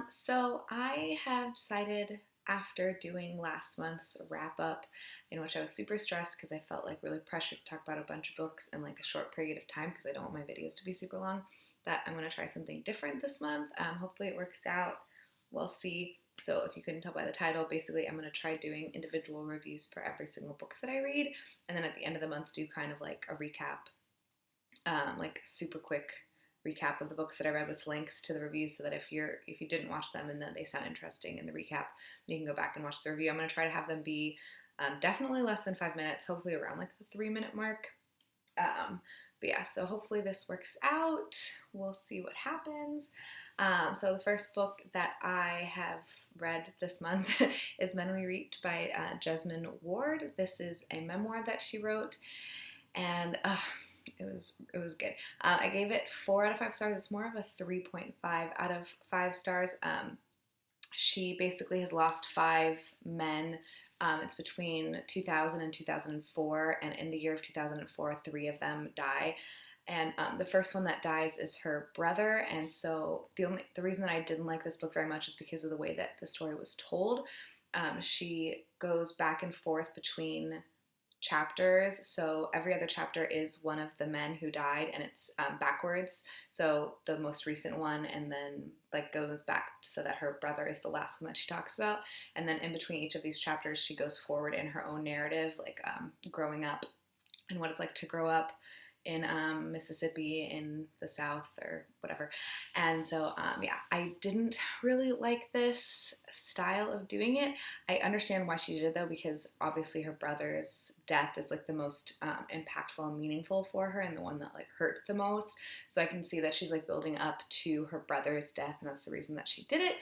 So I have decided after doing last month's wrap up, in which I was super stressed because I felt like really pressured to talk about a bunch of books in like a short period of time because I don't want my videos to be super long, that I'm going to try something different this month. Hopefully it works out. We'll see. So if you couldn't tell by the title, basically I'm going to try doing individual reviews for every single book that I read, and then at the end of the month do kind of like a recap, like super quick recap of the books that I read with links to the reviews, so that if you didn't watch them and then they sound interesting in the recap, you can go back and watch the review. I'm going to try to have them be definitely less than 5 minutes, hopefully around like the 3 minute mark. But yeah, so hopefully this works out. We'll see what happens. So the first book that I have read this month is Men We Reaped by Jesmyn Ward. This is a memoir that she wrote, and it was good. I gave it 4 out of 5 stars. It's more of a 3.5 out of 5 stars. She basically has lost 5 men. It's between 2000 and 2004, and in the year of 2004, 3 of them die. And the first one that dies is her brother. And so the reason that I didn't like this book very much is because of the way that the story was told. She goes back and forth between chapters. So every other chapter is one of the men who died, and it's backwards. So the most recent one, and then like goes back so that her brother is the last one that she talks about. And then in between each of these chapters, she goes forward in her own narrative, like growing up and what it's like to grow up in Mississippi in the South or whatever. And so, yeah, I didn't really like this style of doing it. I understand why she did it though, because obviously her brother's death is like the most impactful and meaningful for her, and the one that like hurt the most. So I can see that she's like building up to her brother's death, and that's the reason that she did it.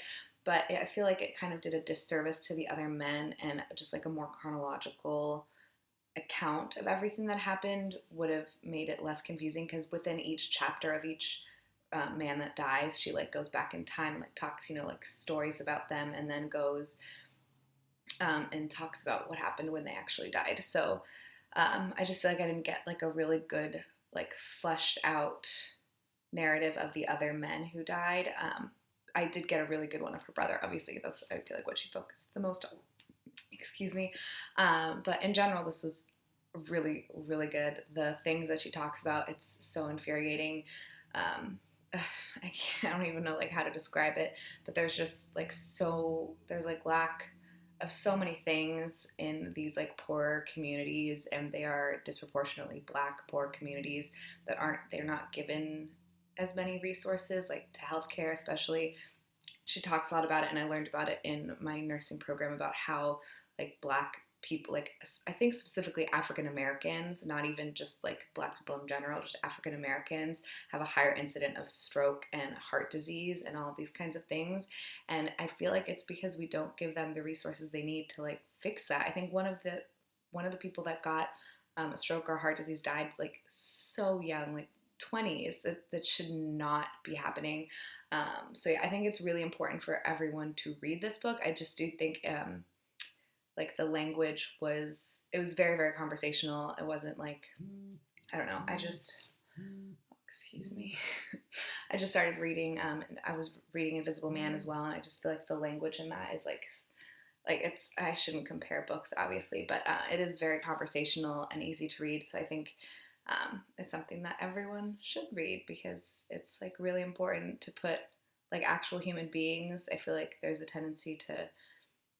But I feel like it kind of did a disservice to the other men, and just like a more chronological account of everything that happened would have made it less confusing, because within each chapter of each man that dies, she like goes back in time and like talks, like stories about them, and then goes and talks about what happened when they actually died. So I just feel like I didn't get like a really good, like fleshed out narrative of the other men who died. I did get a really good one of her brother. Obviously, that's, I feel like, what she focused the most on. Excuse me. But in general, this was really, really good. The things that she talks about, it's so infuriating. I don't even know like how to describe it, but there's like lack of so many things in these like poorer communities, and they are disproportionately Black poor communities that they're not given as many resources, like to healthcare especially. She talks a lot about it, and I learned about it in my nursing program, about how like Black people, like I think specifically African Americans, not even just like Black people in general, just African Americans have a higher incident of stroke and heart disease and all of these kinds of things. And I feel like it's because we don't give them the resources they need to like fix that. I think one of the people that got a stroke or heart disease died like so young, like 20s. That should not be happening. So yeah, I think it's really important for everyone to read this book. I just do think like the language was very, very conversational. It wasn't like, I don't know, excuse me. I just started reading, and I was reading Invisible Man as well, and I just feel like the language in that is like it's, I shouldn't compare books obviously, but it is very conversational and easy to read. So I think it's something that everyone should read, because it's like really important to put like actual human beings. I feel like there's a tendency to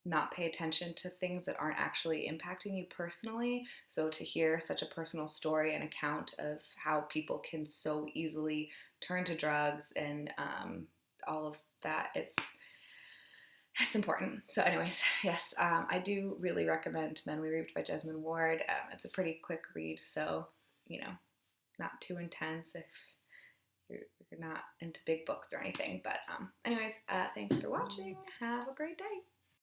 not pay attention to things that aren't actually impacting you personally. So to hear such a personal story and account of how people can so easily turn to drugs and all of that, it's important. So anyways, yes, I do really recommend Men We Reaped by Jesmyn Ward. It's a pretty quick read, so not too intense if you're not into big books or anything. But anyways, thanks for watching. Have a great day.